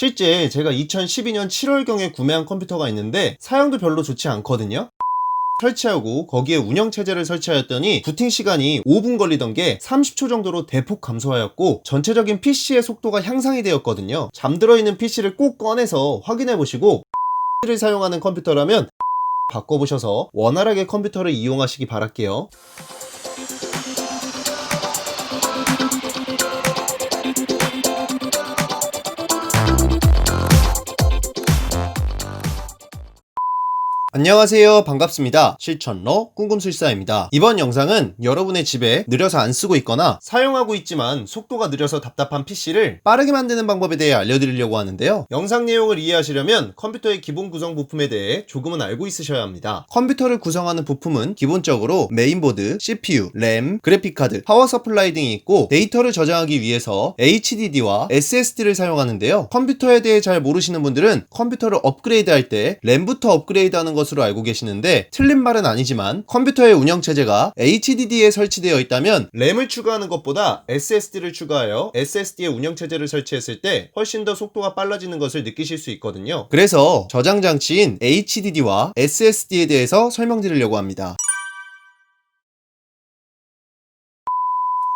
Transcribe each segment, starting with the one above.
실제 제가 2012년 7월경에 구매한 컴퓨터가 있는데 사용도 별로 좋지 않거든요. 설치하고 거기에 운영체제를 설치하였더니 부팅 시간이 5분 걸리던 게 30초 정도로 대폭 감소하였고 전체적인 PC의 속도가 향상이 되었거든요. 잠들어 있는 PC를 꼭 꺼내서 확인해 보시고 를 사용하는 컴퓨터라면 바꿔보셔서 원활하게 컴퓨터를 이용하시기 바랄게요. 안녕하세요, 반갑습니다. 실천러 꿍꿈술사입니다. 이번 영상은 여러분의 집에 느려서 안 쓰고 있거나 사용하고 있지만 속도가 느려서 답답한 PC를 빠르게 만드는 방법에 대해 알려드리려고 하는데요. 영상 내용을 이해하시려면 컴퓨터의 기본 구성 부품에 대해 조금은 알고 있으셔야 합니다. 컴퓨터를 구성하는 부품은 기본적으로 메인보드, CPU, 램, 그래픽카드, 파워 서플라이 등이 있고 데이터를 저장하기 위해서 HDD와 SSD를 사용하는데요. 컴퓨터에 대해 잘 모르시는 분들은 컴퓨터를 업그레이드할 때 램부터 업그레이드하는 것으로 알고 계시는데 틀린 말은 아니지만 컴퓨터의 운영체제가 HDD에 설치되어 있다면 램을 추가하는 것보다 SSD를 추가하여 SSD의 운영체제를 설치했을 때 훨씬 더 속도가 빨라지는 것을 느끼실 수 있거든요. 그래서 저장장치인 HDD와 SSD에 대해서 설명드리려고 합니다.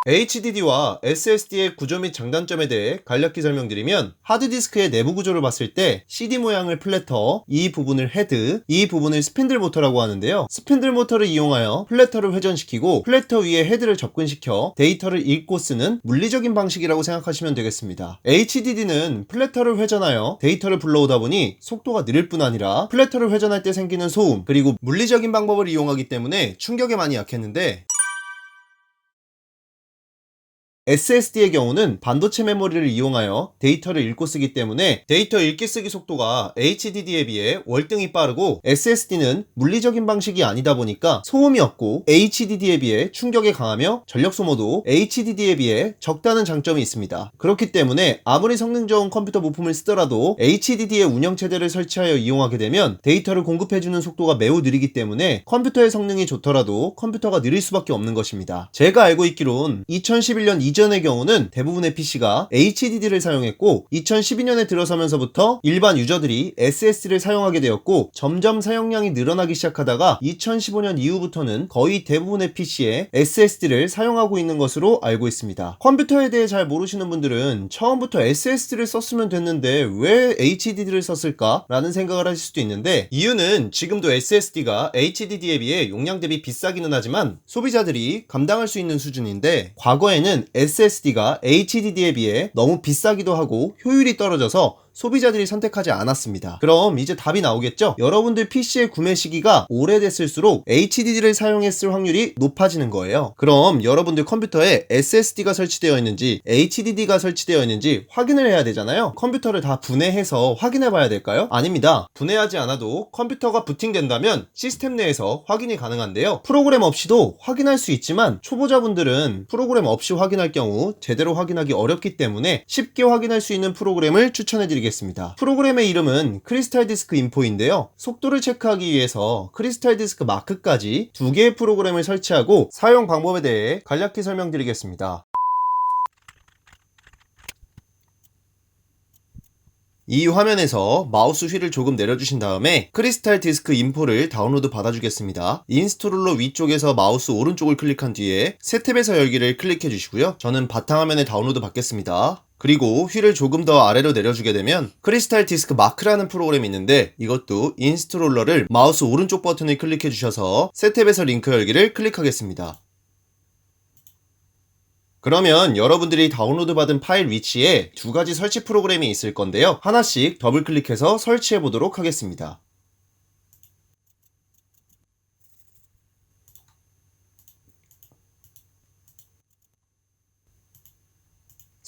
HDD와 SSD의 구조 및 장단점에 대해 간략히 설명드리면 하드디스크의 내부 구조를 봤을 때 CD 모양을 플래터, 이 부분을 헤드, 이 부분을 스핀들 모터라고 하는데요. 스핀들 모터를 이용하여 플래터를 회전시키고 플래터 위에 헤드를 접근시켜 데이터를 읽고 쓰는 물리적인 방식이라고 생각하시면 되겠습니다. HDD는 플래터를 회전하여 데이터를 불러오다 보니 속도가 느릴 뿐 아니라 플래터를 회전할 때 생기는 소음, 그리고 물리적인 방법을 이용하기 때문에 충격에 많이 약했는데 SSD의 경우는 반도체 메모리를 이용하여 데이터를 읽고 쓰기 때문에 데이터 읽기 쓰기 속도가 HDD에 비해 월등히 빠르고 SSD는 물리적인 방식이 아니다 보니까 소음이 없고 HDD에 비해 충격에 강하며 전력 소모도 HDD에 비해 적다는 장점이 있습니다. 그렇기 때문에 아무리 성능 좋은 컴퓨터 부품을 쓰더라도 HDD의 운영체제를 설치하여 이용하게 되면 데이터를 공급해주는 속도가 매우 느리기 때문에 컴퓨터의 성능이 좋더라도 컴퓨터가 느릴 수밖에 없는 것입니다. 제가 알고 있기론 2011년 이전의 경우는 대부분의 PC가 HDD를 사용했고 2012년에 들어서면서부터 일반 유저들이 SSD를 사용하게 되었고 점점 사용량이 늘어나기 시작하다가 2015년 이후부터는 거의 대부분의 PC에 SSD를 사용하고 있는 것으로 알고 있습니다. 컴퓨터에 대해 잘 모르시는 분들은 처음부터 SSD를 썼으면 됐는데 왜 HDD를 썼을까? 라는 생각을 하실 수도 있는데 이유는 지금도 SSD가 HDD에 비해 용량 대비 비싸기는 하지만 소비자들이 감당할 수 있는 수준인데 과거에는 SSD가 HDD에 비해 너무 비싸기도 하고 효율이 떨어져서 소비자들이 선택하지 않았습니다. 그럼 이제 답이 나오겠죠? 여러분들 PC의 구매 시기가 오래됐을수록 HDD를 사용했을 확률이 높아지는 거예요. 그럼 여러분들 컴퓨터에 SSD가 설치되어 있는지 HDD가 설치되어 있는지 확인을 해야 되잖아요. 컴퓨터를 다 분해해서 확인해 봐야 될까요? 아닙니다. 분해하지 않아도 컴퓨터가 부팅된다면 시스템 내에서 확인이 가능한데요. 프로그램 없이도 확인할 수 있지만 초보자분들은 프로그램 없이 확인할 경우 제대로 확인하기 어렵기 때문에 쉽게 확인할 수 있는 프로그램을 추천해 드리겠습니다. 프로그램의 이름은 크리스탈 디스크 인포인데요. 속도를 체크하기 위해서 크리스탈 디스크 마크까지 두 개의 프로그램을 설치하고 사용 방법에 대해 간략히 설명드리겠습니다. 이 화면에서 마우스 휠을 조금 내려주신 다음에 크리스탈 디스크 인포를 다운로드 받아주겠습니다. 인스톨러 위쪽에서 마우스 오른쪽을 클릭한 뒤에 새 탭에서 열기를 클릭해 주시고요. 저는 바탕화면에 다운로드 받겠습니다. 그리고 휠을 조금 더 아래로 내려주게 되면 크리스탈 디스크 마크라는 프로그램이 있는데 이것도 인스톨러를 마우스 오른쪽 버튼을 클릭해 주셔서 새 탭에서 링크 열기를 클릭하겠습니다. 그러면 여러분들이 다운로드 받은 파일 위치에 두 가지 설치 프로그램이 있을 건데요. 하나씩 더블 클릭해서 설치해 보도록 하겠습니다.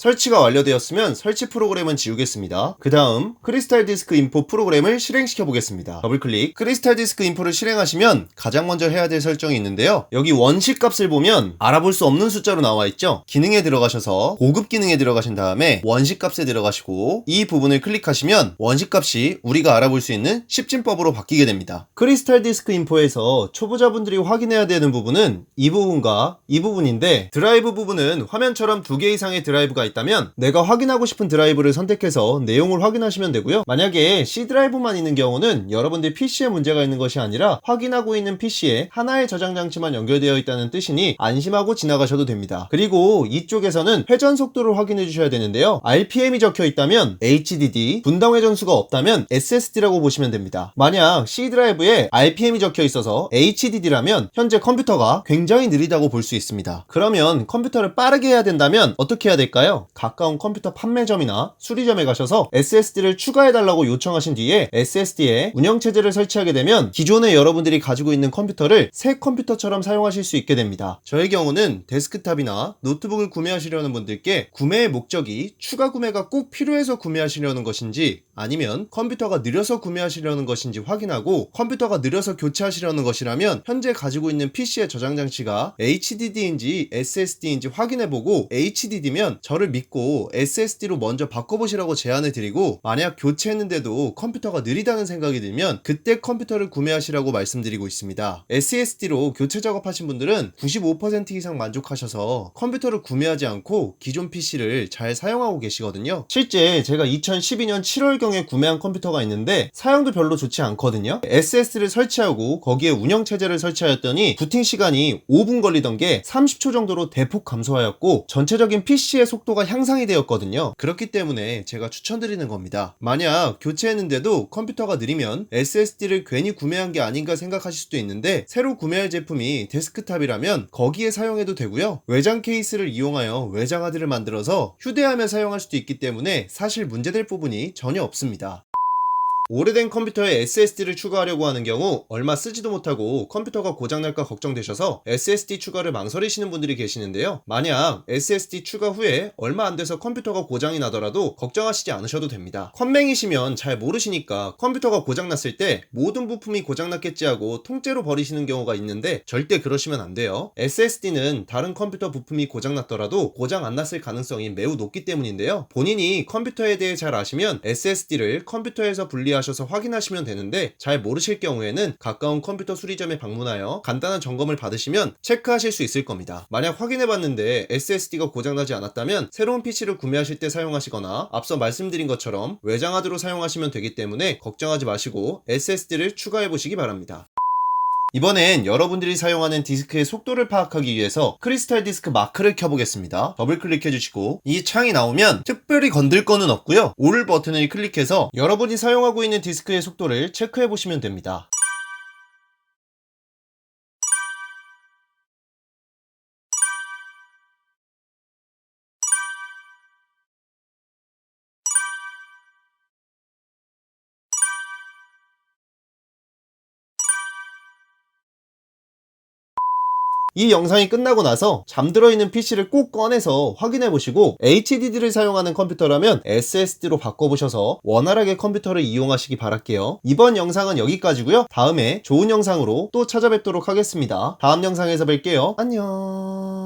설치가 완료되었으면 설치 프로그램은 지우겠습니다. 그 다음 크리스탈 디스크 인포 프로그램을 실행시켜 보겠습니다. 더블클릭. 크리스탈 디스크 인포를 실행하시면 가장 먼저 해야 될 설정이 있는데요. 여기 원시 값을 보면 알아볼 수 없는 숫자로 나와 있죠. 기능에 들어가셔서 고급 기능에 들어가신 다음에 원시 값에 들어가시고 이 부분을 클릭하시면 원시 값이 우리가 알아볼 수 있는 십진법으로 바뀌게 됩니다. 크리스탈 디스크 인포에서 초보자분들이 확인해야 되는 부분은 이 부분과 이 부분인데 드라이브 부분은 화면처럼 두 개 이상의 드라이브가 있다면 내가 확인하고 싶은 드라이브를 선택해서 내용을 확인하시면 되고요. 만약에 C 드라이브만 있는 경우는 여러분들 PC에 문제가 있는 것이 아니라 확인하고 있는 PC에 하나의 저장 장치만 연결되어 있다는 뜻이니 안심하고 지나가셔도 됩니다. 그리고 이쪽에서는 회전 속도를 확인해 주셔야 되는데요. RPM이 적혀 있다면 HDD, 분당 회전수가 없다면 SSD라고 보시면 됩니다. 만약 C 드라이브에 RPM이 적혀 있어서 HDD라면 현재 컴퓨터가 굉장히 느리다고 볼 수 있습니다. 그러면 컴퓨터를 빠르게 해야 된다면 어떻게 해야 될까요? 가까운 컴퓨터 판매점이나 수리점에 가셔서 SSD를 추가해달라고 요청하신 뒤에 SSD에 운영체제를 설치하게 되면 기존에 여러분들이 가지고 있는 컴퓨터를 새 컴퓨터처럼 사용하실 수 있게 됩니다. 저의 경우는 데스크탑이나 노트북을 구매하시려는 분들께 구매의 목적이 추가 구매가 꼭 필요해서 구매하시려는 것인지 아니면 컴퓨터가 느려서 구매하시려는 것인지 확인하고 컴퓨터가 느려서 교체하시려는 것이라면 현재 가지고 있는 PC의 저장 장치가 HDD인지 SSD인지 확인해보고 HDD면 저를 믿고 SSD로 먼저 바꿔보시라고 제안을 드리고 만약 교체했는데도 컴퓨터가 느리다는 생각이 들면 그때 컴퓨터를 구매하시라고 말씀드리고 있습니다. SSD로 교체 작업하신 분들은 95% 이상 만족하셔서 컴퓨터를 구매하지 않고 기존 PC를 잘 사용하고 계시거든요. 실제 제가 2012년 7월경에 구매한 컴퓨터가 있는데 사용도 별로 좋지 않거든요. SSD를 설치하고 거기에 운영체제를 설치하였더니 부팅 시간이 5분 걸리던 게 30초 정도로 대폭 감소하였고 전체적인 PC의 속도가 향상이 되었거든요. 그렇기 때문에 제가 추천드리는 겁니다. 만약 교체했는데도 컴퓨터가 느리면 SSD를 괜히 구매한 게 아닌가 생각하실 수도 있는데 새로 구매할 제품이 데스크탑이라면 거기에 사용해도 되고요. 외장 케이스를 이용하여 외장 하드를 만들어서 휴대하며 사용할 수도 있기 때문에 사실 문제될 부분이 전혀 없습니다. 오래된 컴퓨터에 SSD를 추가하려고 하는 경우 얼마 쓰지도 못하고 컴퓨터가 고장날까 걱정되셔서 SSD 추가를 망설이시는 분들이 계시는데요. 만약 SSD 추가 후에 얼마 안 돼서 컴퓨터가 고장이 나더라도 걱정하시지 않으셔도 됩니다. 컴맹이시면 잘 모르시니까 컴퓨터가 고장났을 때 모든 부품이 고장났겠지 하고 통째로 버리시는 경우가 있는데 절대 그러시면 안 돼요. SSD는 다른 컴퓨터 부품이 고장났더라도 고장 안 났을 가능성이 매우 높기 때문인데요. 본인이 컴퓨터에 대해 잘 아시면 SSD를 컴퓨터에서 분리하셔서 확인하시면 되는데 잘 모르실 경우에는 가까운 컴퓨터 수리점에 방문하여 간단한 점검을 받으시면 체크하실 수 있을 겁니다. 만약 확인해봤는데 SSD가 고장나지 않았다면 새로운 PC를 구매하실 때 사용하시거나 앞서 말씀드린 것처럼 외장 하드로 사용하시면 되기 때문에 걱정하지 마시고 SSD를 추가해보시기 바랍니다. 이번엔 여러분들이 사용하는 디스크의 속도를 파악하기 위해서 크리스탈 디스크 마크를 켜보겠습니다. 더블 클릭해주시고 이 창이 나오면 특별히 건들 거는 없고요. 올 버튼을 클릭해서 여러분이 사용하고 있는 디스크의 속도를 체크해보시면 됩니다. 이 영상이 끝나고 나서 잠들어 있는 PC를 꼭 꺼내서 확인해 보시고 HDD를 사용하는 컴퓨터라면 SSD로 바꿔보셔서 원활하게 컴퓨터를 이용하시기 바랄게요. 이번 영상은 여기까지고요. 다음에 좋은 영상으로 또 찾아뵙도록 하겠습니다. 다음 영상에서 뵐게요. 안녕.